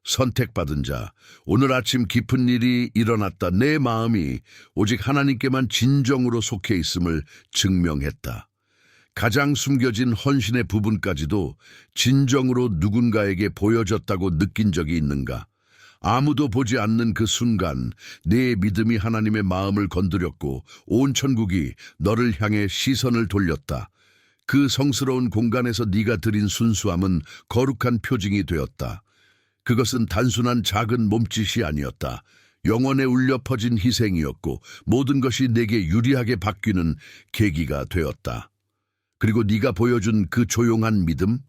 선택받은 자, 오늘 아침 깊은 일이 일어났다. 내 마음이 오직 하나님께만 진정으로 속해 있음을 증명했다. 가장 숨겨진 헌신의 부분까지도 진정으로 누군가에게 보여졌다고 느낀 적이 있는가? 아무도 보지 않는 그 순간 내 믿음이 하나님의 마음을 건드렸고 온 천국이 너를 향해 시선을 돌렸다. 그 성스러운 공간에서 네가 드린 순수함은 거룩한 표징이 되었다. 그것은 단순한 작은 몸짓이 아니었다. 영혼에 울려 퍼진 희생이었고 모든 것이 내게 유리하게 바뀌는 계기가 되었다. 그리고 네가 보여준 그 조용한 믿음?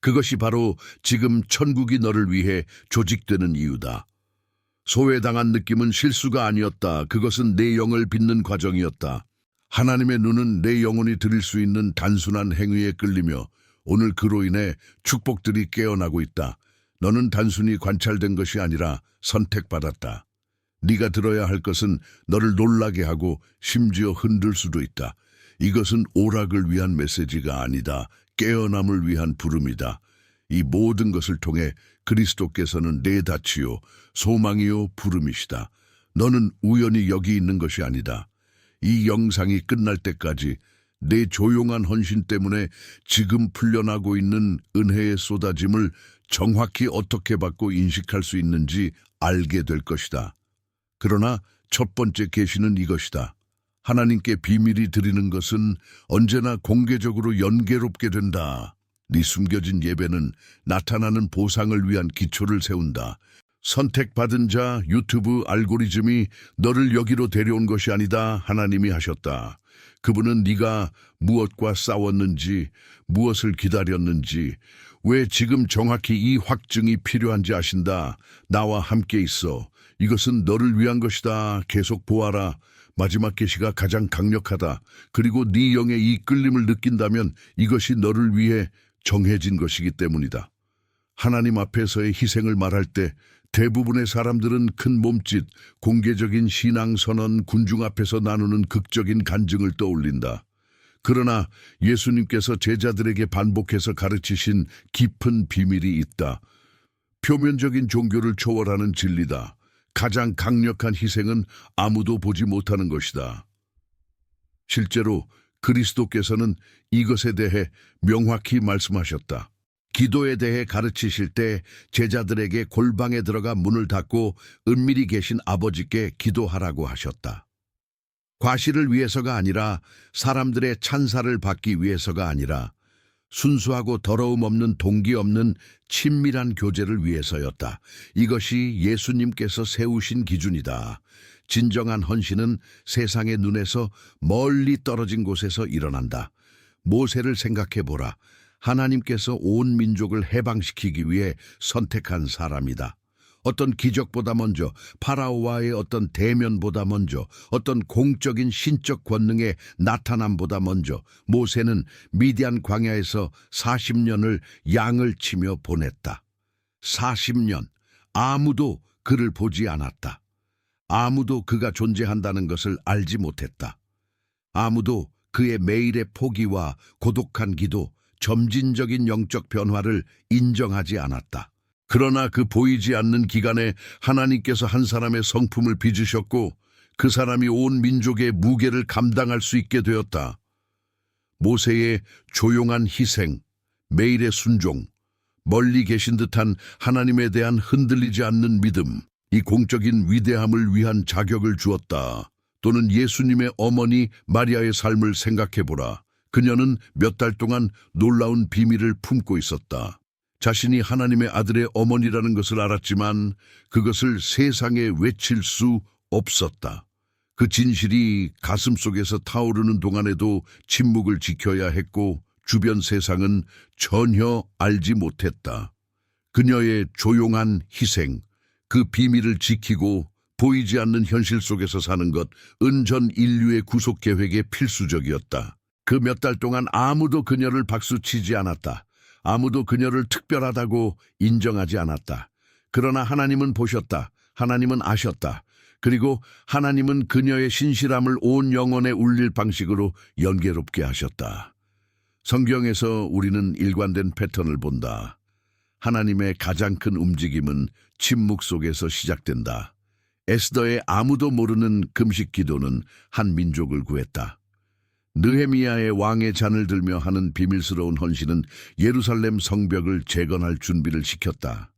그것이 바로 지금 천국이 너를 위해 조직되는 이유다. 소외당한 느낌은 실수가 아니었다. 그것은 내 영을 빚는 과정이었다. 하나님의 눈은 내 영혼이 드릴 수 있는 단순한 행위에 끌리며 오늘 그로 인해 축복들이 깨어나고 있다. 너는 단순히 관찰된 것이 아니라 선택받았다. 네가 들어야 할 것은 너를 놀라게 하고 심지어 흔들 수도 있다. 이것은 오락을 위한 메시지가 아니다. 깨어남을 위한 부름이다. 이 모든 것을 통해 그리스도께서는 내 닻이요 소망이요 부름이시다. 너는 우연히 여기 있는 것이 아니다. 이 영상이 끝날 때까지 내 조용한 헌신 때문에 지금 풀려나고 있는 은혜의 쏟아짐을 정확히 어떻게 받고 인식할 수 있는지 알게 될 것이다. 그러나 첫 번째 계시는 이것이다. 하나님께 비밀이 드리는 것은 언제나 공개적으로 연계롭게 된다. 네 숨겨진 예배는 나타나는 보상을 위한 기초를 세운다. 선택받은 자 유튜브 알고리즘이 너를 여기로 데려온 것이 아니다. 하나님이 하셨다. 그분은 네가 무엇과 싸웠는지, 무엇을 기다렸는지, 왜 지금 정확히 이 확증이 필요한지 아신다. 나와 함께 있어. 이것은 너를 위한 것이다. 계속 보아라. 마지막 계시가 가장 강력하다. 그리고 네 영의 이 끌림을 느낀다면 이것이 너를 위해 정해진 것이기 때문이다. 하나님 앞에서의 희생을 말할 때 대부분의 사람들은 큰 몸짓, 공개적인 신앙선언, 군중 앞에서 나누는 극적인 간증을 떠올린다. 그러나 예수님께서 제자들에게 반복해서 가르치신 깊은 비밀이 있다. 표면적인 종교를 초월하는 진리다. 가장 강력한 희생은 아무도 보지 못하는 것이다. 실제로 그리스도께서는 이것에 대해 명확히 말씀하셨다. 기도에 대해 가르치실 때 제자들에게 골방에 들어가 문을 닫고 은밀히 계신 아버지께 기도하라고 하셨다. 과시를 위해서가 아니라 사람들의 찬사를 받기 위해서가 아니라 순수하고 더러움 없는 동기 없는 친밀한 교제를 위해서였다. 이것이 예수님께서 세우신 기준이다. 진정한 헌신은 세상의 눈에서 멀리 떨어진 곳에서 일어난다. 모세를 생각해보라. 하나님께서 온 민족을 해방시키기 위해 선택한 사람이다. 어떤 기적보다 먼저, 파라오와의 어떤 대면보다 먼저, 어떤 공적인 신적 권능의 나타남보다 먼저 모세는 미디안 광야에서 40년을 양을 치며 보냈다. 40년, 아무도 그를 보지 않았다. 아무도 그가 존재한다는 것을 알지 못했다. 아무도 그의 매일의 포기와 고독한 기도, 점진적인 영적 변화를 인정하지 않았다. 그러나 그 보이지 않는 기간에 하나님께서 한 사람의 성품을 빚으셨고 그 사람이 온 민족의 무게를 감당할 수 있게 되었다. 모세의 조용한 희생, 매일의 순종, 멀리 계신 듯한 하나님에 대한 흔들리지 않는 믿음, 이 공적인 위대함을 위한 자격을 주었다. 또는 예수님의 어머니 마리아의 삶을 생각해보라. 그녀는 몇 달 동안 놀라운 비밀을 품고 있었다. 자신이 하나님의 아들의 어머니라는 것을 알았지만 그것을 세상에 외칠 수 없었다. 그 진실이 가슴속에서 타오르는 동안에도 침묵을 지켜야 했고 주변 세상은 전혀 알지 못했다. 그녀의 조용한 희생, 그 비밀을 지키고 보이지 않는 현실 속에서 사는 것, 은전 인류의 구속 계획에 필수적이었다. 그 몇 달 동안 아무도 그녀를 박수치지 않았다. 아무도 그녀를 특별하다고 인정하지 않았다. 그러나 하나님은 보셨다. 하나님은 아셨다. 그리고 하나님은 그녀의 신실함을 온 영혼에 울릴 방식으로 연계롭게 하셨다. 성경에서 우리는 일관된 패턴을 본다. 하나님의 가장 큰 움직임은 침묵 속에서 시작된다. 에스더의 아무도 모르는 금식 기도는 한 민족을 구했다. 느헤미야의 왕의 잔을 들며 하는 비밀스러운 헌신은 예루살렘 성벽을 재건할 준비를 시켰다.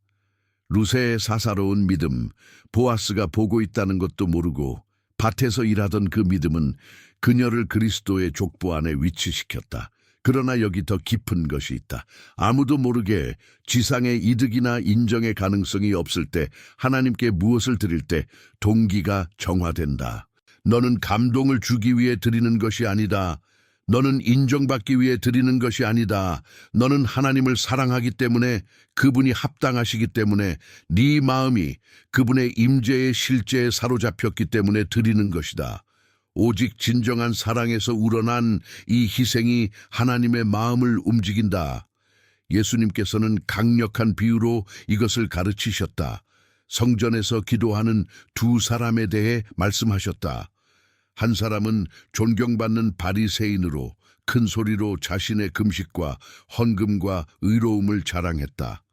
루세의 사사로운 믿음, 보아스가 보고 있다는 것도 모르고 밭에서 일하던 그 믿음은 그녀를 그리스도의 족보 안에 위치시켰다. 그러나 여기 더 깊은 것이 있다. 아무도 모르게 지상의 이득이나 인정의 가능성이 없을 때 하나님께 무엇을 드릴 때 동기가 정화된다. 너는 감동을 주기 위해 드리는 것이 아니다. 너는 인정받기 위해 드리는 것이 아니다. 너는 하나님을 사랑하기 때문에, 그분이 합당하시기 때문에, 네 마음이 그분의 임재의 실제에 사로잡혔기 때문에 드리는 것이다. 오직 진정한 사랑에서 우러난 이 희생이 하나님의 마음을 움직인다. 예수님께서는 강력한 비유로 이것을 가르치셨다. 성전에서 기도하는 두 사람에 대해 말씀하셨다. 한 사람은 존경받는 바리새인으로 큰 소리로 자신의 금식과 헌금과 의로움을 자랑했다.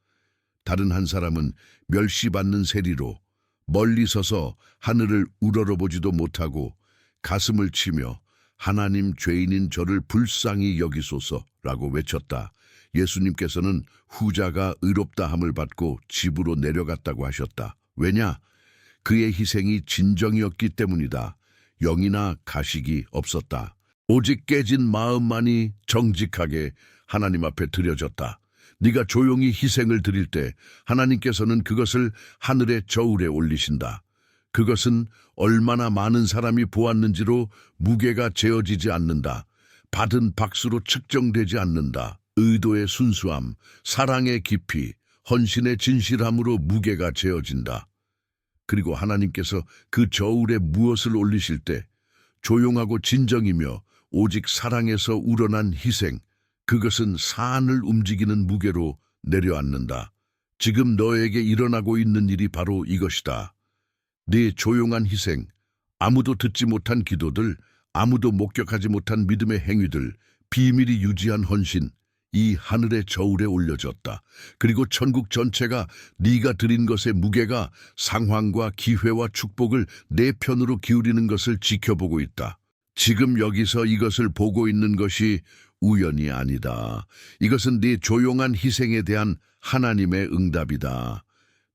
다른 한 사람은 멸시받는 세리로 멀리 서서 하늘을 우러러보지도 못하고 가슴을 치며 하나님, 죄인인 저를 불쌍히 여기소서라고 외쳤다. 예수님께서는 후자가 의롭다함을 받고 집으로 내려갔다고 하셨다. 왜냐? 그의 희생이 진정이었기 때문이다. 영이나 가식이 없었다. 오직 깨진 마음만이 정직하게 하나님 앞에 드려졌다. 네가 조용히 희생을 드릴 때 하나님께서는 그것을 하늘의 저울에 올리신다. 그것은 얼마나 많은 사람이 보았는지로 무게가 재어지지 않는다. 받은 박수로 측정되지 않는다. 의도의 순수함, 사랑의 깊이, 헌신의 진실함으로 무게가 재어진다. 그리고 하나님께서 그 저울에 무엇을 올리실 때 조용하고 진정이며 오직 사랑에서 우러난 희생, 그것은 산을 움직이는 무게로 내려앉는다. 지금 너에게 일어나고 있는 일이 바로 이것이다. 네 조용한 희생, 아무도 듣지 못한 기도들, 아무도 목격하지 못한 믿음의 행위들, 비밀이 유지한 헌신, 이 하늘의 저울에 올려졌다. 그리고 천국 전체가 네가 드린 것의 무게가 상황과 기회와 축복을 내 편으로 기울이는 것을 지켜보고 있다. 지금 여기서 이것을 보고 있는 것이 우연이 아니다. 이것은 네 조용한 희생에 대한 하나님의 응답이다.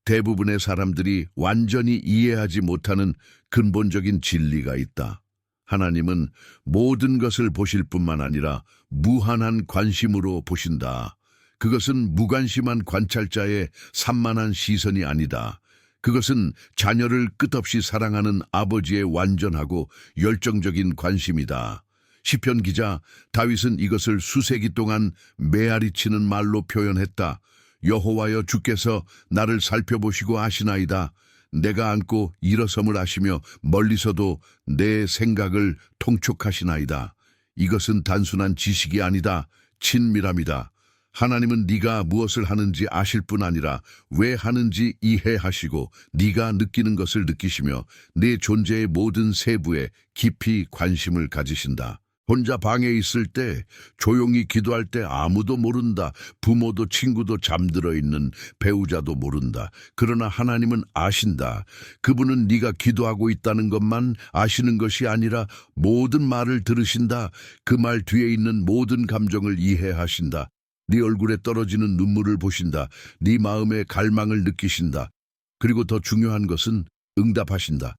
대부분의 사람들이 완전히 이해하지 못하는 근본적인 진리가 있다. 하나님은 모든 것을 보실 뿐만 아니라 무한한 관심으로 보신다. 그것은 무관심한 관찰자의 산만한 시선이 아니다. 그것은 자녀를 끝없이 사랑하는 아버지의 완전하고 열정적인 관심이다. 시편 기자 다윗은 이것을 수세기 동안 메아리치는 말로 표현했다. 여호와여, 주께서 나를 살펴보시고 아시나이다. 내가 앉고 일어섬을 아시며 멀리서도 내 생각을 통촉하시나이다. 이것은 단순한 지식이 아니다. 친밀함이다. 하나님은 네가 무엇을 하는지 아실 뿐 아니라 왜 하는지 이해하시고 네가 느끼는 것을 느끼시며 네 존재의 모든 세부에 깊이 관심을 가지신다. 혼자 방에 있을 때, 조용히 기도할 때 아무도 모른다. 부모도 친구도 잠들어 있는 배우자도 모른다. 그러나 하나님은 아신다. 그분은 네가 기도하고 있다는 것만 아시는 것이 아니라 모든 말을 들으신다. 그 말 뒤에 있는 모든 감정을 이해하신다. 네 얼굴에 떨어지는 눈물을 보신다. 네 마음의 갈망을 느끼신다. 그리고 더 중요한 것은 응답하신다.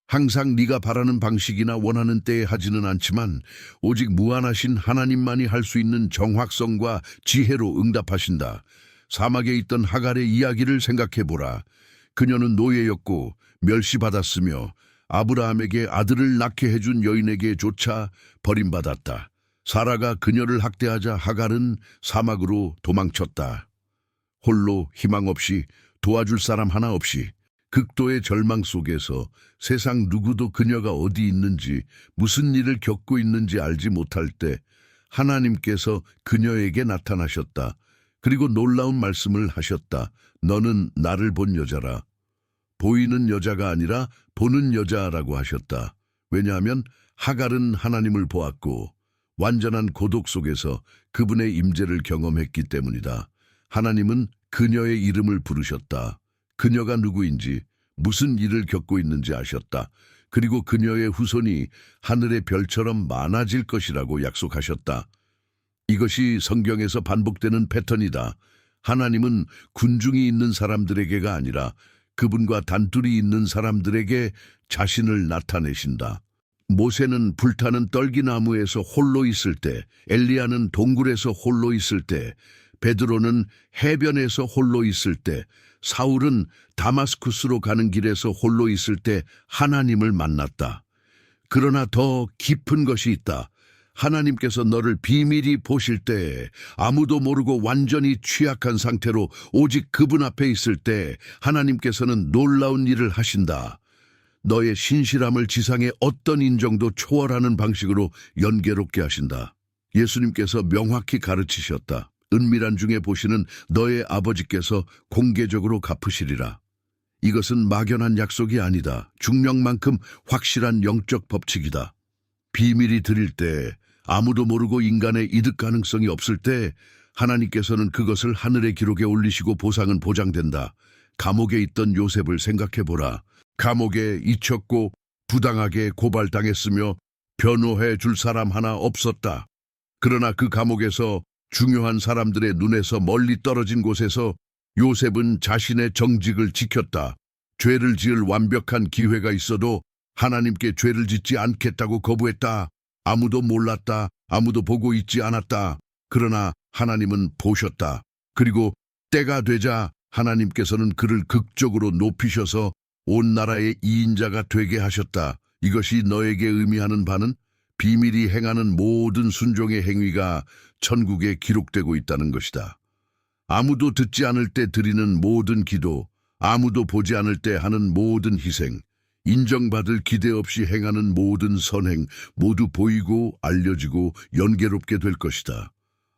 항상 네가 바라는 방식이나 원하는 때에 하지는 않지만 오직 무한하신 하나님만이 할 수 있는 정확성과 지혜로 응답하신다. 사막에 있던 하갈의 이야기를 생각해보라. 그녀는 노예였고 멸시받았으며 아브라함에게 아들을 낳게 해준 여인에게조차 버림받았다. 사라가 그녀를 학대하자 하갈은 사막으로 도망쳤다. 홀로 희망 없이, 도와줄 사람 하나 없이, 극도의 절망 속에서 세상 누구도 그녀가 어디 있는지, 무슨 일을 겪고 있는지 알지 못할 때 하나님께서 그녀에게 나타나셨다. 그리고 놀라운 말씀을 하셨다. 너는 나를 본 여자라. 보이는 여자가 아니라 보는 여자라고 하셨다. 왜냐하면 하갈은 하나님을 보았고 완전한 고독 속에서 그분의 임재를 경험했기 때문이다. 하나님은 그녀의 이름을 부르셨다. 그녀가 누구인지, 무슨 일을 겪고 있는지 아셨다. 그리고 그녀의 후손이 하늘의 별처럼 많아질 것이라고 약속하셨다. 이것이 성경에서 반복되는 패턴이다. 하나님은 군중이 있는 사람들에게가 아니라 그분과 단둘이 있는 사람들에게 자신을 나타내신다. 모세는 불타는 떨기나무에서 홀로 있을 때, 엘리야는 동굴에서 홀로 있을 때, 베드로는 해변에서 홀로 있을 때, 사울은 다마스쿠스로 가는 길에서 홀로 있을 때 하나님을 만났다. 그러나 더 깊은 것이 있다. 하나님께서 너를 비밀히 보실 때, 아무도 모르고 완전히 취약한 상태로 오직 그분 앞에 있을 때 하나님께서는 놀라운 일을 하신다. 너의 신실함을 지상의 어떤 인정도 초월하는 방식으로 연계롭게 하신다. 예수님께서 명확히 가르치셨다. 은밀한 중에 보시는 너의 아버지께서 공개적으로 갚으시리라. 이것은 막연한 약속이 아니다. 중력만큼 확실한 영적 법칙이다. 비밀이 드릴 때, 아무도 모르고 인간의 이득 가능성이 없을 때 하나님께서는 그것을 하늘의 기록에 올리시고 보상은 보장된다. 감옥에 있던 요셉을 생각해보라. 감옥에 잊혔고 부당하게 고발당했으며 변호해 줄 사람 하나 없었다. 그러나 그 감옥에서 중요한 사람들의 눈에서 멀리 떨어진 곳에서 요셉은 자신의 정직을 지켰다. 죄를 지을 완벽한 기회가 있어도 하나님께 죄를 짓지 않겠다고 거부했다. 아무도 몰랐다. 아무도 보고 있지 않았다. 그러나 하나님은 보셨다. 그리고 때가 되자 하나님께서는 그를 극적으로 높이셔서 온 나라의 이인자가 되게 하셨다. 이것이 너에게 의미하는 바는 비밀이 행하는 모든 순종의 행위가 천국에 기록되고 있다는 것이다. 아무도 듣지 않을 때 드리는 모든 기도, 아무도 보지 않을 때 하는 모든 희생, 인정받을 기대 없이 행하는 모든 선행 모두 보이고 알려지고 연계롭게 될 것이다.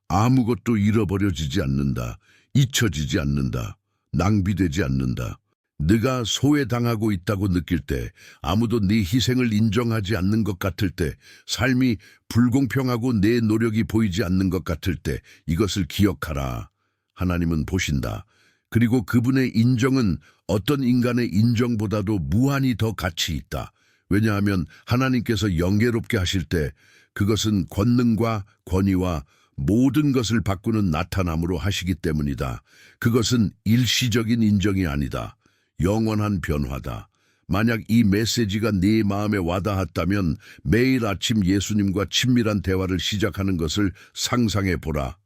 아무것도 잃어버려지지 않는다. 잊혀지지 않는다. 낭비되지 않는다. 네가 소외당하고 있다고 느낄 때, 아무도 네 희생을 인정하지 않는 것 같을 때, 삶이 불공평하고 내 노력이 보이지 않는 것 같을 때 이것을 기억하라. 하나님은 보신다. 그리고 그분의 인정은 어떤 인간의 인정보다도 무한히 더 가치 있다. 왜냐하면 하나님께서 영예롭게 하실 때 그것은 권능과 권위와 모든 것을 바꾸는 나타남으로 하시기 때문이다. 그것은 일시적인 인정이 아니다. 영원한 변화다. 만약 이 메시지가 네 마음에 와닿았다면 매일 아침 예수님과 친밀한 대화를 시작하는 것을 상상해 보라.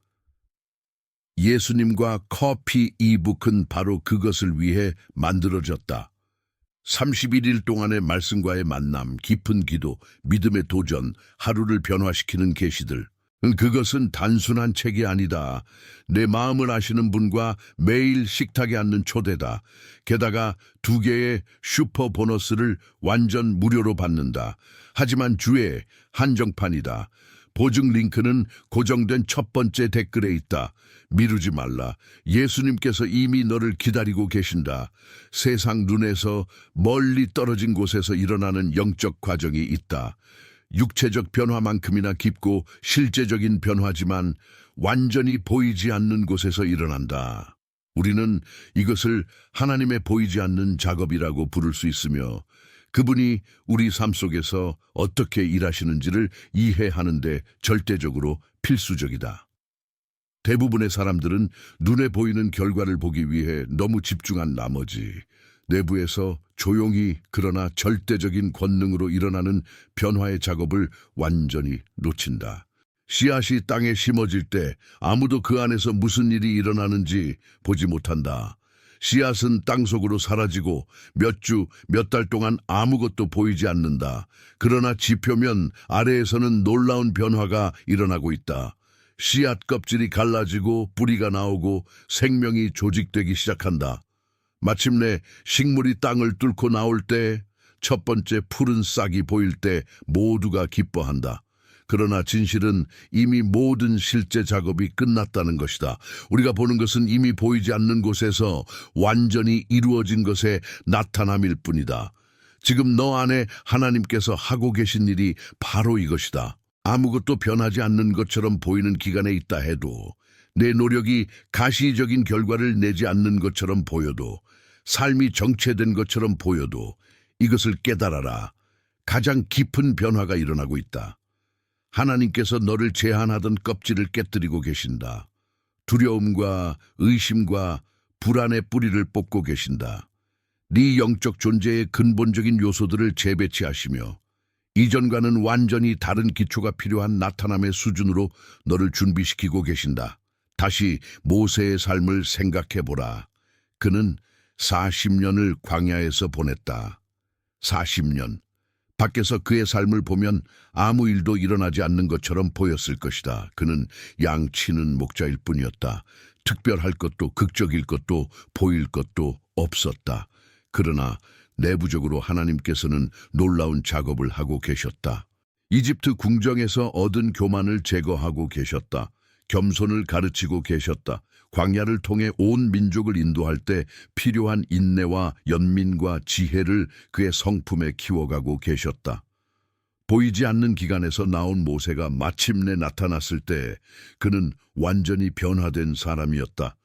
예수님과 커피 이북은 바로 그것을 위해 만들어졌다. 31일 동안의 말씀과의 만남, 깊은 기도, 믿음의 도전, 하루를 변화시키는 계시들. 그것은 단순한 책이 아니다. 내 마음을 아시는 분과 매일 식탁에 앉는 초대다. 게다가 2개의 슈퍼 보너스를 완전 무료로 받는다. 하지만 주의 한정판이다. 보증 링크는 고정된 첫 번째 댓글에 있다. 미루지 말라. 예수님께서 이미 너를 기다리고 계신다. 세상 눈에서 멀리 떨어진 곳에서 일어나는 영적 과정이 있다. 육체적 변화만큼이나 깊고 실제적인 변화지만 완전히 보이지 않는 곳에서 일어난다. 우리는 이것을 하나님의 보이지 않는 작업이라고 부를 수 있으며 그분이 우리 삶 속에서 어떻게 일하시는지를 이해하는 데 절대적으로 필수적이다. 대부분의 사람들은 눈에 보이는 결과를 보기 위해 너무 집중한 나머지 내부에서 조용히 그러나 절대적인 권능으로 일어나는 변화의 작업을 완전히 놓친다. 씨앗이 땅에 심어질 때 아무도 그 안에서 무슨 일이 일어나는지 보지 못한다. 씨앗은 땅속으로 사라지고 몇 주, 몇 달 동안 아무것도 보이지 않는다. 그러나 지표면 아래에서는 놀라운 변화가 일어나고 있다. 씨앗 껍질이 갈라지고 뿌리가 나오고 생명이 조직되기 시작한다. 마침내 식물이 땅을 뚫고 나올 때, 첫 번째 푸른 싹이 보일 때 모두가 기뻐한다. 그러나 진실은 이미 모든 실제 작업이 끝났다는 것이다. 우리가 보는 것은 이미 보이지 않는 곳에서 완전히 이루어진 것의 나타남일 뿐이다. 지금 너 안에 하나님께서 하고 계신 일이 바로 이것이다. 아무것도 변하지 않는 것처럼 보이는 기간에 있다 해도 내 노력이 가시적인 결과를 내지 않는 것처럼 보여도, 삶이 정체된 것처럼 보여도 이것을 깨달아라. 가장 깊은 변화가 일어나고 있다. 하나님께서 너를 제한하던 껍질을 깨뜨리고 계신다. 두려움과 의심과 불안의 뿌리를 뽑고 계신다. 네 영적 존재의 근본적인 요소들을 재배치하시며 이전과는 완전히 다른 기초가 필요한 나타남의 수준으로 너를 준비시키고 계신다. 다시 모세의 삶을 생각해보라. 그는 40년을 광야에서 보냈다. 40년. 밖에서 그의 삶을 보면 아무 일도 일어나지 않는 것처럼 보였을 것이다. 그는 양 치는 목자일 뿐이었다. 특별할 것도 극적일 것도 보일 것도 없었다. 그러나 내부적으로 하나님께서는 놀라운 작업을 하고 계셨다. 이집트 궁정에서 얻은 교만을 제거하고 계셨다. 겸손을 가르치고 계셨다. 광야를 통해 온 민족을 인도할 때 필요한 인내와 연민과 지혜를 그의 성품에 키워가고 계셨다. 보이지 않는 기간에서 나온 모세가 마침내 나타났을 때 그는 완전히 변화된 사람이었다.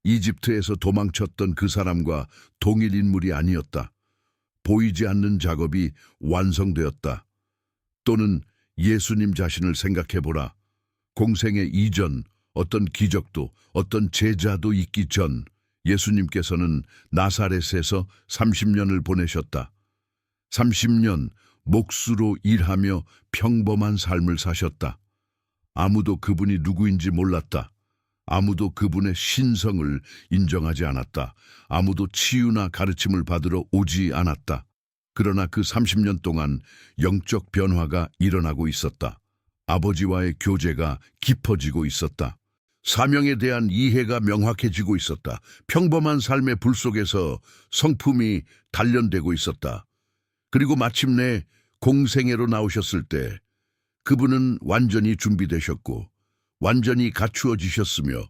이집트에서 도망쳤던 그 사람과 동일 인물이 아니었다. 보이지 않는 작업이 완성되었다. 또는 예수님 자신을 생각해보라. 공생의 이전, 어떤 기적도, 어떤 제자도 있기 전 예수님께서는 나사렛에서 30년을 보내셨다. 30년 몫으로 일하며 평범한 삶을 사셨다. 아무도 그분이 누구인지 몰랐다. 아무도 그분의 신성을 인정하지 않았다. 아무도 치유나 가르침을 받으러 오지 않았다. 그러나 그 30년 동안 영적 변화가 일어나고 있었다. 아버지와의 교제가 깊어지고 있었다. 사명에 대한 이해가 명확해지고 있었다. 평범한 삶의 불 속에서 성품이 단련되고 있었다. 그리고 마침내 공생애로 나오셨을 때 그분은 완전히 준비되셨고 완전히 갖추어지셨으며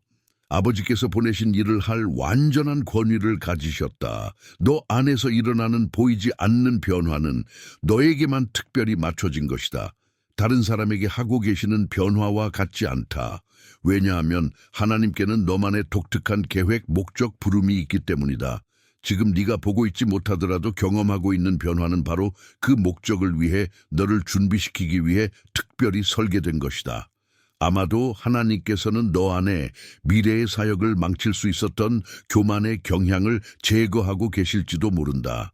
아버지께서 보내신 일을 할 완전한 권위를 가지셨다. 너 안에서 일어나는 보이지 않는 변화는 너에게만 특별히 맞춰진 것이다. 다른 사람에게 하고 계시는 변화와 같지 않다. 왜냐하면 하나님께는 너만의 독특한 계획, 목적, 부름이 있기 때문이다. 지금 네가 보고 있지 못하더라도 경험하고 있는 변화는 바로 그 목적을 위해 너를 준비시키기 위해 특별히 설계된 것이다. 아마도 하나님께서는 너 안에 미래의 사역을 망칠 수 있었던 교만의 경향을 제거하고 계실지도 모른다.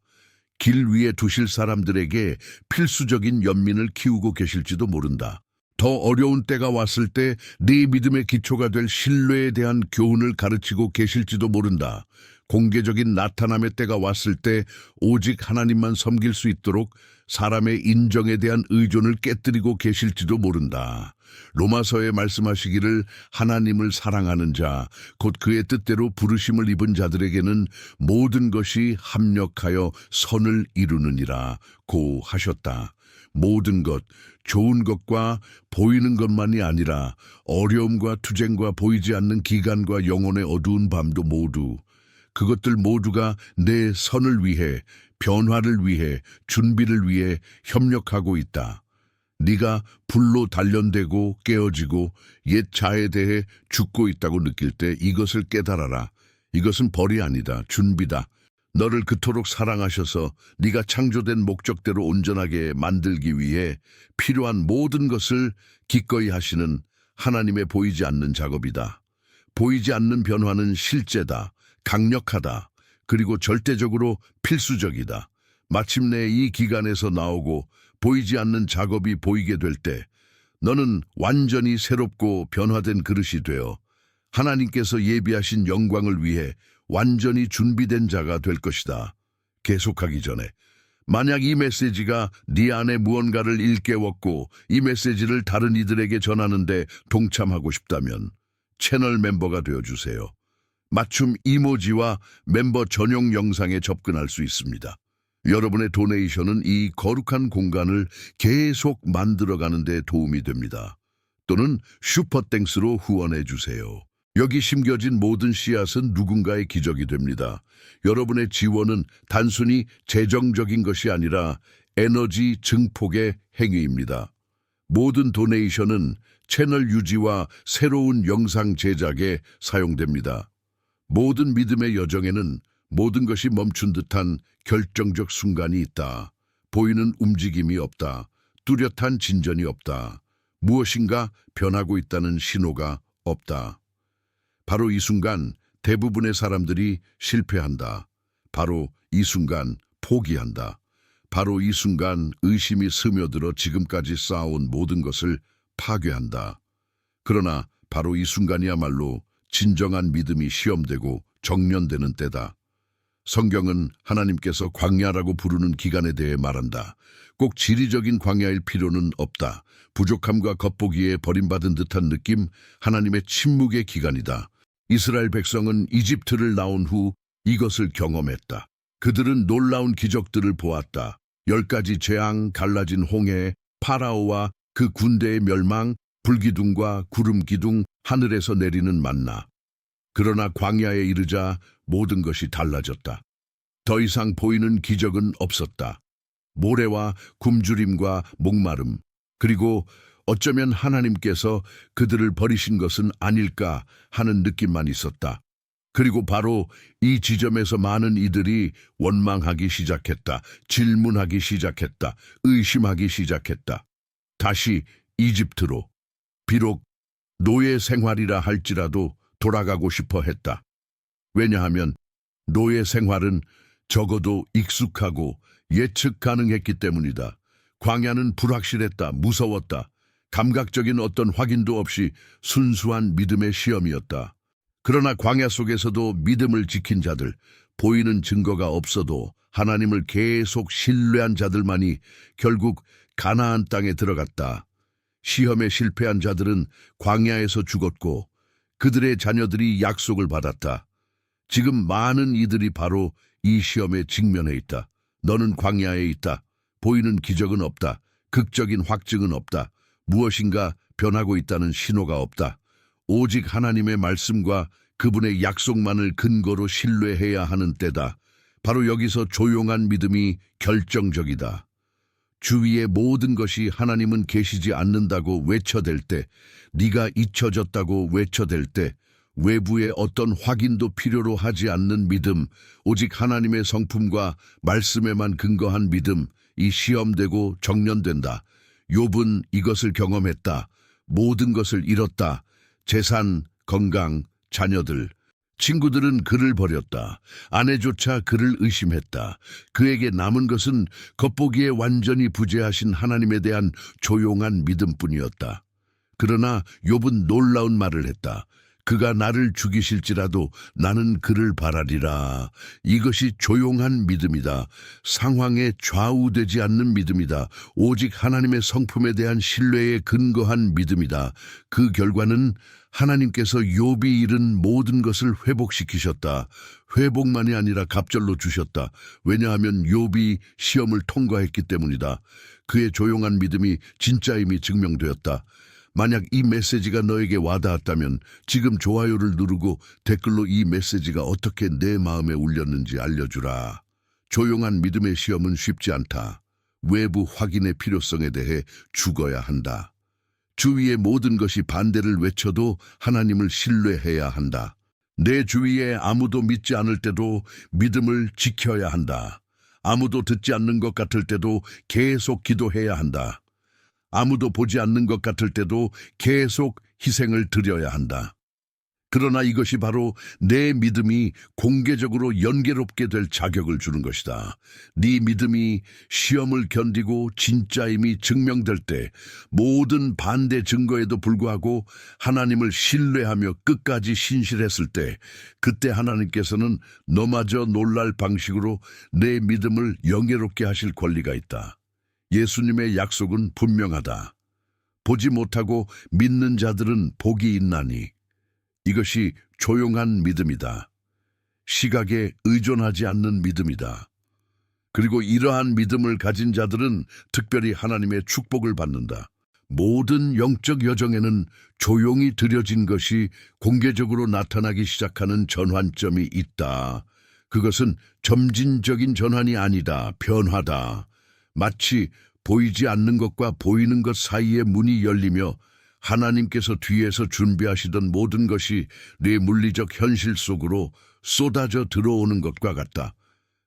길 위에 두실 사람들에게 필수적인 연민을 키우고 계실지도 모른다. 더 어려운 때가 왔을 때 네 믿음의 기초가 될 신뢰에 대한 교훈을 가르치고 계실지도 모른다. 공개적인 나타남의 때가 왔을 때 오직 하나님만 섬길 수 있도록 사람의 인정에 대한 의존을 깨뜨리고 계실지도 모른다. 로마서에 말씀하시기를 하나님을 사랑하는 자, 곧 그의 뜻대로 부르심을 입은 자들에게는 모든 것이 합력하여 선을 이루느니라 고 하셨다. 모든 것, 좋은 것과 보이는 것만이 아니라 어려움과 투쟁과 보이지 않는 기간과 영혼의 어두운 밤도 모두 그것들 모두가 내 선을 위해, 변화를 위해, 준비를 위해 협력하고 있다. 네가 불로 단련되고 깨어지고 옛 자에 대해 죽고 있다고 느낄 때 이것을 깨달아라. 이것은 벌이 아니다. 준비다. 너를 그토록 사랑하셔서 네가 창조된 목적대로 온전하게 만들기 위해 필요한 모든 것을 기꺼이 하시는 하나님의 보이지 않는 작업이다. 보이지 않는 변화는 실제다. 강력하다. 그리고 절대적으로 필수적이다. 마침내 이 기간에서 나오고 보이지 않는 작업이 보이게 될 때 너는 완전히 새롭고 변화된 그릇이 되어 하나님께서 예비하신 영광을 위해 완전히 준비된 자가 될 것이다. 계속하기 전에 만약 이 메시지가 네 안에 무언가를 일깨웠고 이 메시지를 다른 이들에게 전하는데 동참하고 싶다면 채널 멤버가 되어주세요. 맞춤 이모지와 멤버 전용 영상에 접근할 수 있습니다. 여러분의 도네이션은 이 거룩한 공간을 계속 만들어가는 데 도움이 됩니다. 또는 슈퍼땡스로 후원해 주세요. 여기 심겨진 모든 씨앗은 누군가의 기적이 됩니다. 여러분의 지원은 단순히 재정적인 것이 아니라 에너지 증폭의 행위입니다. 모든 도네이션은 채널 유지와 새로운 영상 제작에 사용됩니다. 모든 믿음의 여정에는 모든 것이 멈춘 듯한 결정적 순간이 있다. 보이는 움직임이 없다. 뚜렷한 진전이 없다. 무엇인가 변하고 있다는 신호가 없다. 바로 이 순간 대부분의 사람들이 실패한다. 바로 이 순간 포기한다. 바로 이 순간 의심이 스며들어 지금까지 쌓아온 모든 것을 파괴한다. 그러나 바로 이 순간이야말로 진정한 믿음이 시험되고 정련되는 때다. 성경은 하나님께서 광야라고 부르는 기간에 대해 말한다. 꼭 지리적인 광야일 필요는 없다. 부족함과 겉보기에 버림받은 듯한 느낌, 하나님의 침묵의 기간이다. 이스라엘 백성은 이집트를 나온 후 이것을 경험했다. 그들은 놀라운 기적들을 보았다. 10가지 재앙, 갈라진 홍해, 파라오와 그 군대의 멸망, 불기둥과 구름기둥, 하늘에서 내리는 만나. 그러나 광야에 이르자 모든 것이 달라졌다. 더 이상 보이는 기적은 없었다. 모래와 굶주림과 목마름, 그리고 어쩌면 하나님께서 그들을 버리신 것은 아닐까 하는 느낌만 있었다. 그리고 바로 이 지점에서 많은 이들이 원망하기 시작했다. 질문하기 시작했다. 의심하기 시작했다. 다시 이집트로, 비록 노예 생활이라 할지라도 돌아가고 싶어 했다. 왜냐하면 노예 생활은 적어도 익숙하고 예측 가능했기 때문이다. 광야는 불확실했다. 무서웠다. 감각적인 어떤 확인도 없이 순수한 믿음의 시험이었다. 그러나 광야 속에서도 믿음을 지킨 자들, 보이는 증거가 없어도 하나님을 계속 신뢰한 자들만이 결국 가나안 땅에 들어갔다. 시험에 실패한 자들은 광야에서 죽었고 그들의 자녀들이 약속을 받았다. 지금 많은 이들이 바로 이 시험에 직면해 있다. 너는 광야에 있다. 보이는 기적은 없다. 극적인 확증은 없다. 무엇인가 변하고 있다는 신호가 없다. 오직 하나님의 말씀과 그분의 약속만을 근거로 신뢰해야 하는 때다. 바로 여기서 조용한 믿음이 결정적이다. 주위의 모든 것이 하나님은 계시지 않는다고 외쳐댈 때, 네가 잊혀졌다고 외쳐댈 때, 외부의 어떤 확인도 필요로 하지 않는 믿음, 오직 하나님의 성품과 말씀에만 근거한 믿음, 이 시험되고 정련된다. 욥은 이것을 경험했다. 모든 것을 잃었다. 재산, 건강, 자녀들. 친구들은 그를 버렸다. 아내조차 그를 의심했다. 그에게 남은 것은 겉보기에 완전히 부재하신 하나님에 대한 조용한 믿음뿐이었다. 그러나 욥은 놀라운 말을 했다. 그가 나를 죽이실지라도 나는 그를 바라리라. 이것이 조용한 믿음이다. 상황에 좌우되지 않는 믿음이다. 오직 하나님의 성품에 대한 신뢰에 근거한 믿음이다. 그 결과는 하나님께서 욥이 잃은 모든 것을 회복시키셨다. 회복만이 아니라 갑절로 주셨다. 왜냐하면 욥이 시험을 통과했기 때문이다. 그의 조용한 믿음이 진짜임이 증명되었다. 만약 이 메시지가 너에게 와닿았다면 지금 좋아요를 누르고 댓글로 이 메시지가 어떻게 내 마음에 울렸는지 알려주라. 조용한 믿음의 시험은 쉽지 않다. 외부 확인의 필요성에 대해 죽어야 한다. 주위의 모든 것이 반대를 외쳐도 하나님을 신뢰해야 한다. 내 주위에 아무도 믿지 않을 때도 믿음을 지켜야 한다. 아무도 듣지 않는 것 같을 때도 계속 기도해야 한다. 아무도 보지 않는 것 같을 때도 계속 희생을 드려야 한다. 그러나 이것이 바로 내 믿음이 공개적으로 연계롭게 될 자격을 주는 것이다. 네 믿음이 시험을 견디고 진짜임이 증명될 때 모든 반대 증거에도 불구하고 하나님을 신뢰하며 끝까지 신실했을 때 그때 하나님께서는 너마저 놀랄 방식으로 내 믿음을 영예롭게 하실 권리가 있다. 예수님의 약속은 분명하다. 보지 못하고 믿는 자들은 복이 있나니. 이것이 조용한 믿음이다. 시각에 의존하지 않는 믿음이다. 그리고 이러한 믿음을 가진 자들은 특별히 하나님의 축복을 받는다. 모든 영적 여정에는 조용히 드려진 것이 공개적으로 나타나기 시작하는 전환점이 있다. 그것은 점진적인 전환이 아니다. 변화다. 마치 보이지 않는 것과 보이는 것 사이의 문이 열리며 하나님께서 뒤에서 준비하시던 모든 것이 내 물리적 현실 속으로 쏟아져 들어오는 것과 같다.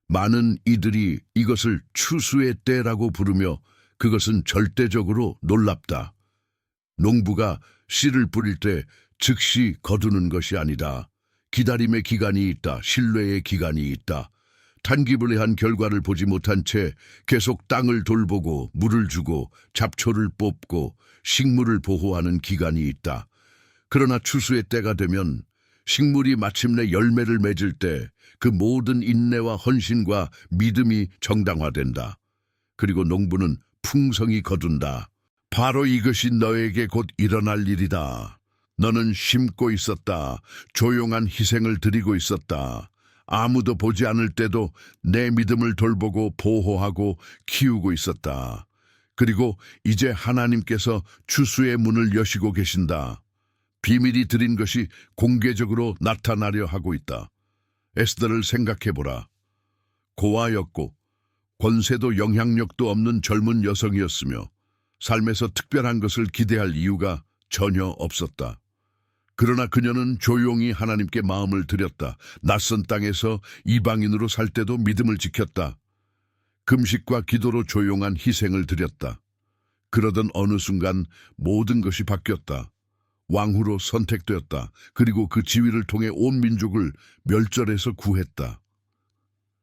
많은 이들이 이것을 추수의 때라고 부르며 그것은 절대적으로 놀랍다. 농부가 씨를 뿌릴 때 즉시 거두는 것이 아니다. 기다림의 기간이 있다. 신뢰의 기간이 있다. 단기불례한 결과를 보지 못한 채 계속 땅을 돌보고 물을 주고 잡초를 뽑고 식물을 보호하는 기간이 있다. 그러나 추수의 때가 되면 식물이 마침내 열매를 맺을 때 그 모든 인내와 헌신과 믿음이 정당화된다. 그리고 농부는 풍성히 거둔다. 바로 이것이 너에게 곧 일어날 일이다. 너는 심고 있었다. 조용한 희생을 드리고 있었다. 아무도 보지 않을 때도 내 믿음을 돌보고 보호하고 키우고 있었다. 그리고 이제 하나님께서 추수의 문을 여시고 계신다. 비밀이 드린 것이 공개적으로 나타나려 하고 있다. 에스더를 생각해보라. 고아였고 권세도 영향력도 없는 젊은 여성이었으며 삶에서 특별한 것을 기대할 이유가 전혀 없었다. 그러나 그녀는 조용히 하나님께 마음을 드렸다. 낯선 땅에서 이방인으로 살 때도 믿음을 지켰다. 금식과 기도로 조용한 희생을 드렸다. 그러던 어느 순간 모든 것이 바뀌었다. 왕후로 선택되었다. 그리고 그 지위를 통해 온 민족을 멸절해서 구했다.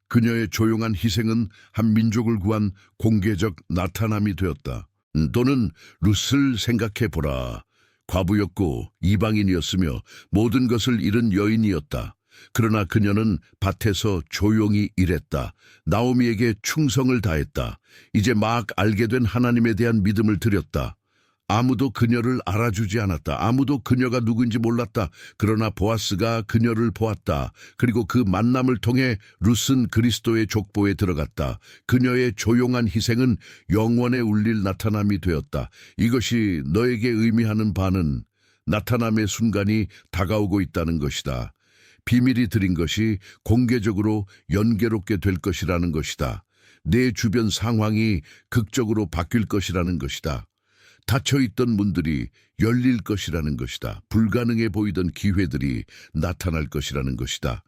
그녀의 조용한 희생은 한 민족을 구한 공개적 나타남이 되었다. 또는 룻을 생각해보라. 과부였고 이방인이었으며 모든 것을 잃은 여인이었다. 그러나 그녀는 밭에서 조용히 일했다. 나오미에게 충성을 다했다. 이제 막 알게 된 하나님에 대한 믿음을 드렸다. 아무도 그녀를 알아주지 않았다. 아무도 그녀가 누구인지 몰랐다. 그러나 보아스가 그녀를 보았다. 그리고 그 만남을 통해 룻은 그리스도의 족보에 들어갔다. 그녀의 조용한 희생은 영원에 울릴 나타남이 되었다. 이것이 너에게 의미하는 바는 나타남의 순간이 다가오고 있다는 것이다. 비밀이 드린 것이 공개적으로 연계롭게 될 것이라는 것이다. 내 주변 상황이 극적으로 바뀔 것이라는 것이다. 닫혀있던 문들이 열릴 것이라는 것이다. 불가능해 보이던 기회들이 나타날 것이라는 것이다.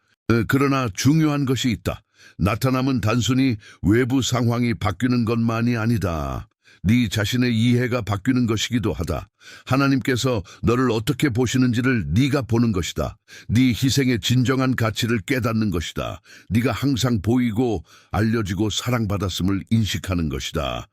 그러나 중요한 것이 있다. 나타남은 단순히 외부 상황이 바뀌는 것만이 아니다. 네 자신의 이해가 바뀌는 것이기도 하다. 하나님께서 너를 어떻게 보시는지를 네가 보는 것이다. 네 희생의 진정한 가치를 깨닫는 것이다. 네가 항상 보이고 알려지고 사랑받았음을 인식하는 것이다.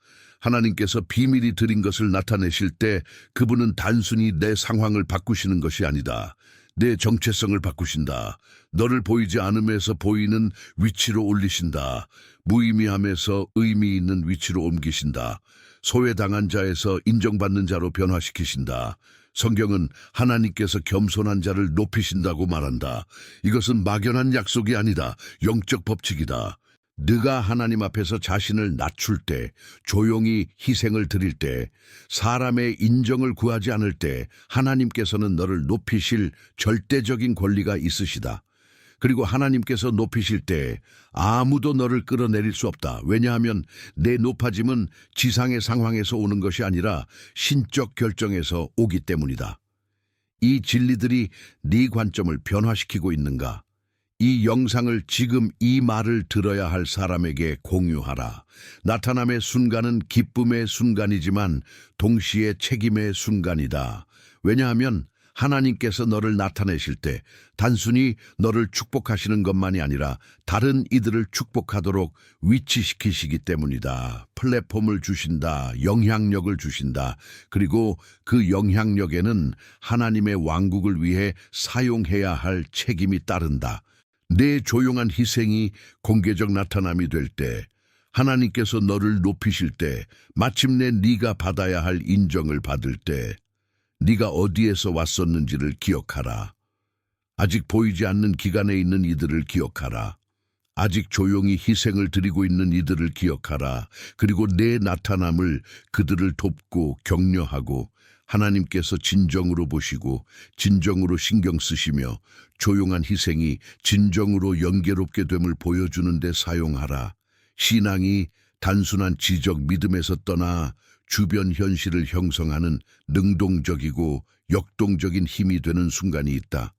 하나님께서 비밀이 드린 것을 나타내실 때 그분은 단순히 내 상황을 바꾸시는 것이 아니다. 내 정체성을 바꾸신다. 너를 보이지 않음에서 보이는 위치로 올리신다. 무의미함에서 의미 있는 위치로 옮기신다. 소외당한 자에서 인정받는 자로 변화시키신다. 성경은 하나님께서 겸손한 자를 높이신다고 말한다. 이것은 막연한 약속이 아니다. 영적 법칙이다. 네가 하나님 앞에서 자신을 낮출 때, 조용히 희생을 드릴 때, 사람의 인정을 구하지 않을 때 하나님께서는 너를 높이실 절대적인 권리가 있으시다. 그리고 하나님께서 높이실 때 아무도 너를 끌어내릴 수 없다. 왜냐하면 내 높아짐은 지상의 상황에서 오는 것이 아니라 신적 결정에서 오기 때문이다. 이 진리들이 네 관점을 변화시키고 있는가? 이 영상을 지금 이 말을 들어야 할 사람에게 공유하라. 나타남의 순간은 기쁨의 순간이지만 동시에 책임의 순간이다. 왜냐하면 하나님께서 너를 나타내실 때 단순히 너를 축복하시는 것만이 아니라 다른 이들을 축복하도록 위치시키시기 때문이다. 플랫폼을 주신다. 영향력을 주신다. 그리고 그 영향력에는 하나님의 왕국을 위해 사용해야 할 책임이 따른다. 내 조용한 희생이 공개적 나타남이 될 때, 하나님께서 너를 높이실 때, 마침내 네가 받아야 할 인정을 받을 때, 네가 어디에서 왔었는지를 기억하라. 아직 보이지 않는 기간에 있는 이들을 기억하라. 아직 조용히 희생을 드리고 있는 이들을 기억하라. 그리고 내 나타남을 그들을 돕고 격려하고 하나님께서 진정으로 보시고 진정으로 신경 쓰시며 조용한 희생이 진정으로 연계롭게 됨을 보여주는 데 사용하라. 신앙이 단순한 지적 믿음에서 떠나 주변 현실을 형성하는 능동적이고 역동적인 힘이 되는 순간이 있다.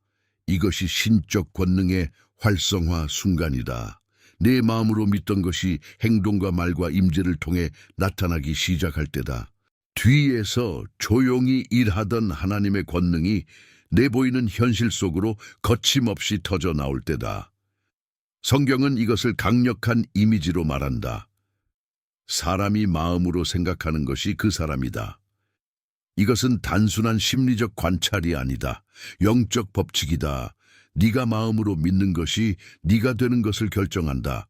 이것이 신적 권능의 활성화 순간이다. 내 마음으로 믿던 것이 행동과 말과 임재를 통해 나타나기 시작할 때다. 뒤에서 조용히 일하던 하나님의 권능이 내보이는 현실 속으로 거침없이 터져 나올 때다. 성경은 이것을 강력한 이미지로 말한다. 사람이 마음으로 생각하는 것이 그 사람이다. 이것은 단순한 심리적 관찰이 아니다. 영적 법칙이다. 네가 마음으로 믿는 것이 네가 되는 것을 결정한다.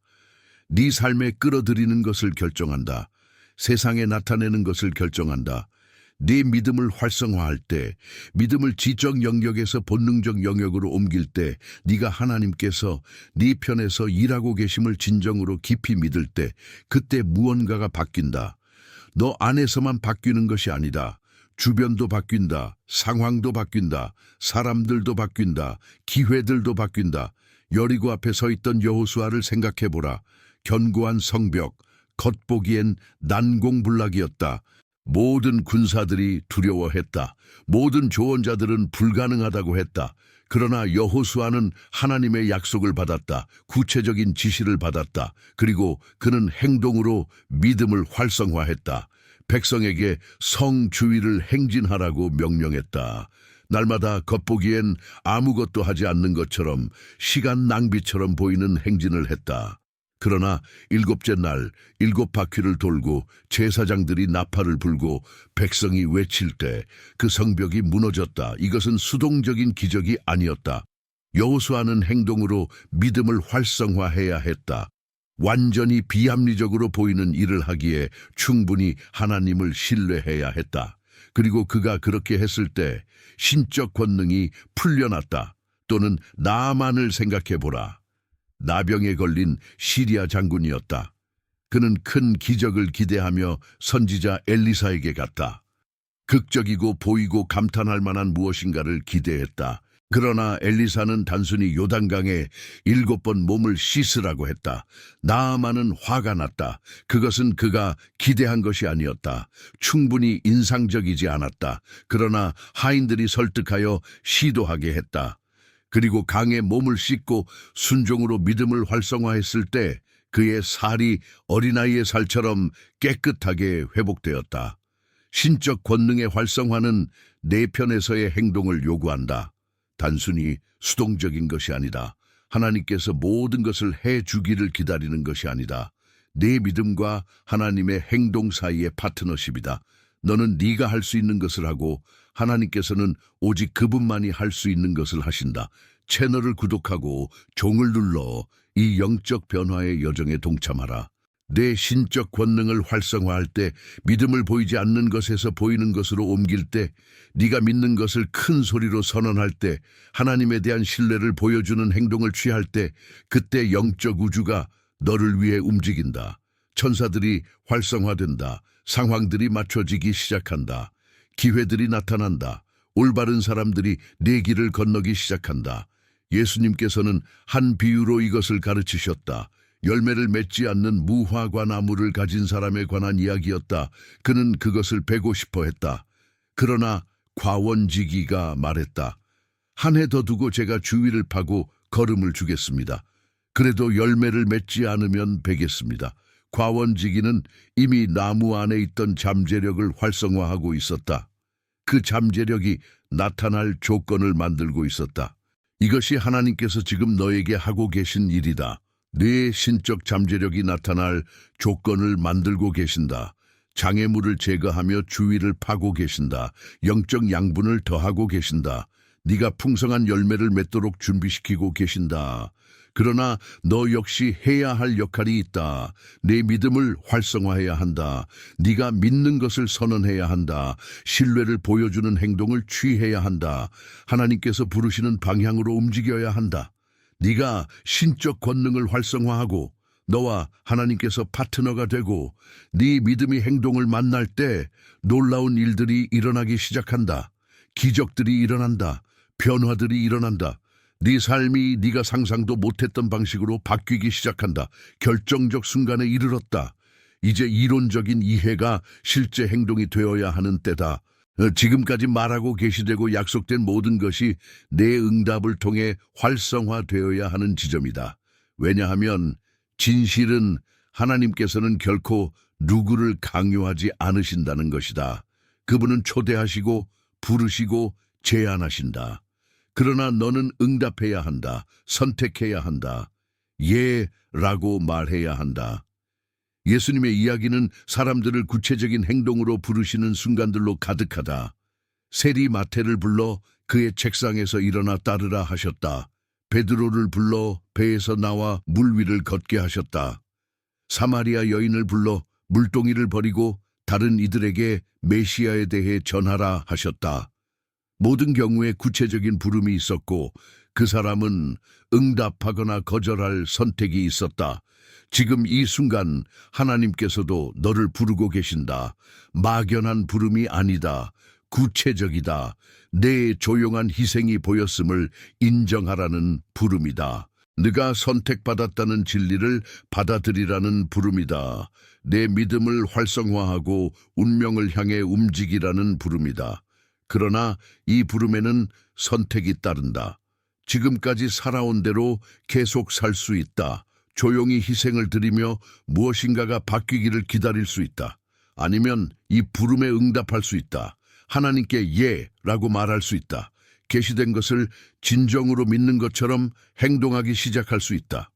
네 삶에 끌어들이는 것을 결정한다. 세상에 나타내는 것을 결정한다. 네 믿음을 활성화할 때, 믿음을 지적 영역에서 본능적 영역으로 옮길 때, 네가 하나님께서 네 편에서 일하고 계심을 진정으로 깊이 믿을 때, 그때 무언가가 바뀐다. 너 안에서만 바뀌는 것이 아니다. 주변도 바뀐다. 상황도 바뀐다. 사람들도 바뀐다. 기회들도 바뀐다. 여리고 앞에 서 있던 여호수아를 생각해보라. 견고한 성벽, 겉보기엔 난공불락이었다. 모든 군사들이 두려워했다. 모든 조언자들은 불가능하다고 했다. 그러나 여호수아는 하나님의 약속을 받았다. 구체적인 지시를 받았다. 그리고 그는 행동으로 믿음을 활성화했다. 백성에게 성주의를 행진하라고 명령했다. 날마다 겉보기엔 아무것도 하지 않는 것처럼 시간 낭비처럼 보이는 행진을 했다. 그러나 일곱째 날 일곱 바퀴를 돌고 제사장들이 나팔을 불고 백성이 외칠 때 그 성벽이 무너졌다. 이것은 수동적인 기적이 아니었다. 여호수아는 행동으로 믿음을 활성화해야 했다. 완전히 비합리적으로 보이는 일을 하기에 충분히 하나님을 신뢰해야 했다. 그리고 그가 그렇게 했을 때 신적 권능이 풀려났다. 또는 나만을 생각해보라. 나병에 걸린 시리아 장군이었다. 그는 큰 기적을 기대하며 선지자 엘리사에게 갔다. 극적이고 보이고 감탄할 만한 무엇인가를 기대했다. 그러나 엘리사는 단순히 요단강에 7번 몸을 씻으라고 했다. 나아만은 화가 났다. 그것은 그가 기대한 것이 아니었다. 충분히 인상적이지 않았다. 그러나 하인들이 설득하여 시도하게 했다. 그리고 강에 몸을 씻고 순종으로 믿음을 활성화했을 때 그의 살이 어린아이의 살처럼 깨끗하게 회복되었다. 신적 권능의 활성화는 내 편에서의 행동을 요구한다. 단순히 수동적인 것이 아니다. 하나님께서 모든 것을 해주기를 기다리는 것이 아니다. 내 믿음과 하나님의 행동 사이의 파트너십이다. 너는 네가 할 수 있는 것을 하고 하나님께서는 오직 그분만이 할 수 있는 것을 하신다. 채널을 구독하고 종을 눌러 이 영적 변화의 여정에 동참하라. 내 신적 권능을 활성화할 때, 믿음을 보이지 않는 것에서 보이는 것으로 옮길 때, 네가 믿는 것을 큰 소리로 선언할 때, 하나님에 대한 신뢰를 보여주는 행동을 취할 때, 그때 영적 우주가 너를 위해 움직인다. 천사들이 활성화된다. 상황들이 맞춰지기 시작한다. 기회들이 나타난다. 올바른 사람들이 내 길을 건너기 시작한다. 예수님께서는 한 비유로 이것을 가르치셨다. 열매를 맺지 않는 무화과 나무를 가진 사람에 관한 이야기였다. 그는 그것을 베고 싶어 했다. 그러나 과원지기가 말했다. 한 해 더 두고 제가 주위를 파고 거름을 주겠습니다. 그래도 열매를 맺지 않으면 베겠습니다. 과원지기는 이미 나무 안에 있던 잠재력을 활성화하고 있었다. 그 잠재력이 나타날 조건을 만들고 있었다. 이것이 하나님께서 지금 너에게 하고 계신 일이다. 내 신적 잠재력이 나타날 조건을 만들고 계신다. 장애물을 제거하며 주위를 파고 계신다. 영적 양분을 더하고 계신다. 네가 풍성한 열매를 맺도록 준비시키고 계신다. 그러나 너 역시 해야 할 역할이 있다. 내 믿음을 활성화해야 한다. 네가 믿는 것을 선언해야 한다. 신뢰를 보여주는 행동을 취해야 한다. 하나님께서 부르시는 방향으로 움직여야 한다. 네가 신적 권능을 활성화하고 너와 하나님께서 파트너가 되고 네 믿음이 행동을 만날 때 놀라운 일들이 일어나기 시작한다. 기적들이 일어난다. 변화들이 일어난다. 네 삶이 네가 상상도 못했던 방식으로 바뀌기 시작한다. 결정적 순간에 이르렀다. 이제 이론적인 이해가 실제 행동이 되어야 하는 때다. 지금까지 말하고 계시되고 약속된 모든 것이 내 응답을 통해 활성화되어야 하는 지점이다. 왜냐하면 진실은 하나님께서는 결코 누구를 강요하지 않으신다는 것이다. 그분은 초대하시고 부르시고 제안하신다. 그러나 너는 응답해야 한다. 선택해야 한다. 예라고 말해야 한다. 예수님의 이야기는 사람들을 구체적인 행동으로 부르시는 순간들로 가득하다. 세리 마태를 불러 그의 책상에서 일어나 따르라 하셨다. 베드로를 불러 배에서 나와 물 위를 걷게 하셨다. 사마리아 여인을 불러 물동이를 버리고 다른 이들에게 메시아에 대해 전하라 하셨다. 모든 경우에 구체적인 부름이 있었고 그 사람은 응답하거나 거절할 선택이 있었다. 지금 이 순간 하나님께서도 너를 부르고 계신다. 막연한 부름이 아니다. 구체적이다. 내 조용한 희생이 보였음을 인정하라는 부름이다. 네가 선택받았다는 진리를 받아들이라는 부름이다. 내 믿음을 활성화하고 운명을 향해 움직이라는 부름이다. 그러나 이 부름에는 선택이 따른다. 지금까지 살아온 대로 계속 살 수 있다. 조용히 희생을 드리며 무엇인가가 바뀌기를 기다릴 수 있다. 아니면 이 부름에 응답할 수 있다. 하나님께 예라고 말할 수 있다. 계시된 것을 진정으로 믿는 것처럼 행동하기 시작할 수 있다.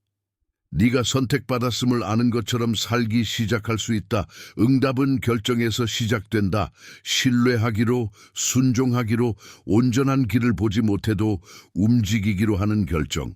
네가 선택받았음을 아는 것처럼 살기 시작할 수 있다. 응답은 결정에서 시작된다. 신뢰하기로, 순종하기로, 온전한 길을 보지 못해도 움직이기로 하는 결정.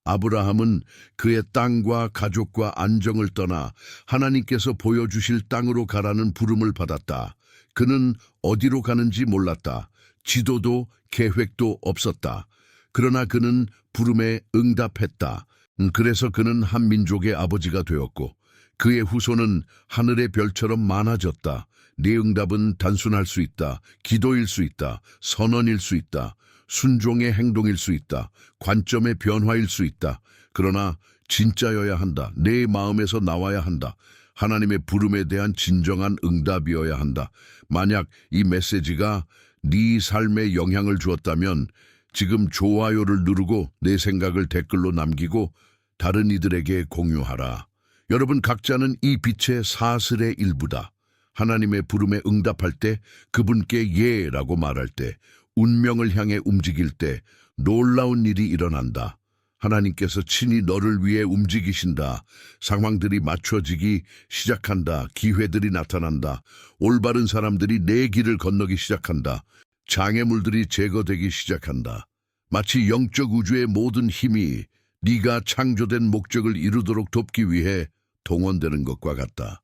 아브라함은 그의 땅과 가족과 안정을 떠나 하나님께서 보여주실 땅으로 가라는 부름을 받았다. 그는 어디로 가는지 몰랐다. 지도도 계획도 없었다. 그러나 그는 부름에 응답했다. 그래서 그는 한 민족의 아버지가 되었고 그의 후손은 하늘의 별처럼 많아졌다. 네 응답은 단순할 수 있다. 기도일 수 있다. 선언일 수 있다. 순종의 행동일 수 있다. 관점의 변화일 수 있다. 그러나 진짜여야 한다. 내 마음에서 나와야 한다. 하나님의 부름에 대한 진정한 응답이어야 한다. 만약 이 메시지가 네 삶에 영향을 주었다면 지금 좋아요를 누르고 내 생각을 댓글로 남기고 다른 이들에게 공유하라. 여러분 각자는 이 빛의 사슬의 일부다. 하나님의 부름에 응답할 때, 그분께 예라고 말할 때, 운명을 향해 움직일 때 놀라운 일이 일어난다. 하나님께서 친히 너를 위해 움직이신다. 상황들이 맞춰지기 시작한다. 기회들이 나타난다. 올바른 사람들이 내 길을 건너기 시작한다. 장애물들이 제거되기 시작한다. 마치 영적 우주의 모든 힘이 네가 창조된 목적을 이루도록 돕기 위해 동원되는 것과 같다.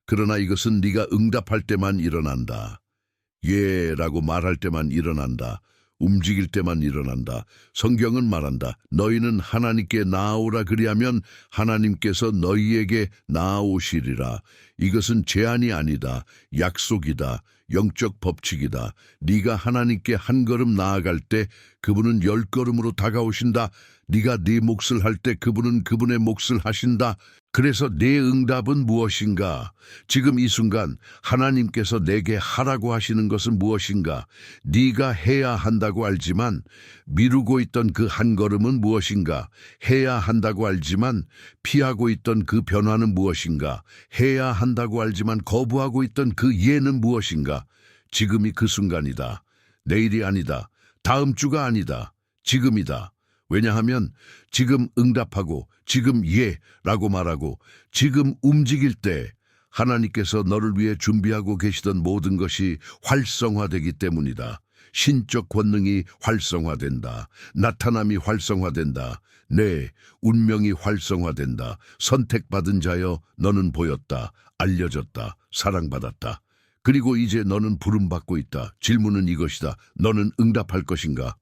그러나 이것은 네가 응답할 때만 일어난다. 예라고 말할 때만 일어난다. 움직일 때만 일어난다. 성경은 말한다. 너희는 하나님께 나아오라 그리하면 하나님께서 너희에게 나아오시리라. 이것은 제안이 아니다. 약속이다. 영적 법칙이다. 네가 하나님께 한 걸음 나아갈 때 그분은 10걸음으로 다가오신다. 네가 네 몫을 할 때 그분은 그분의 몫을 하신다. 그래서 내 응답은 무엇인가? 지금 이 순간 하나님께서 내게 하라고 하시는 것은 무엇인가? 네가 해야 한다고 알지만 미루고 있던 그 한 걸음은 무엇인가? 해야 한다고 알지만 피하고 있던 그 변화는 무엇인가? 해야 한다고 알지만 거부하고 있던 그 예는 무엇인가? 지금이 그 순간이다. 내일이 아니다. 다음 주가 아니다. 지금이다. 왜냐하면 지금 응답하고 지금 예라고 말하고 지금 움직일 때 하나님께서 너를 위해 준비하고 계시던 모든 것이 활성화되기 때문이다. 신적 권능이 활성화된다. 나타남이 활성화된다. 네, 운명이 활성화된다. 선택받은 자여 너는 보였다. 알려졌다. 사랑받았다. 그리고 이제 너는 부름받고 있다. 질문은 이것이다. 너는 응답할 것인가?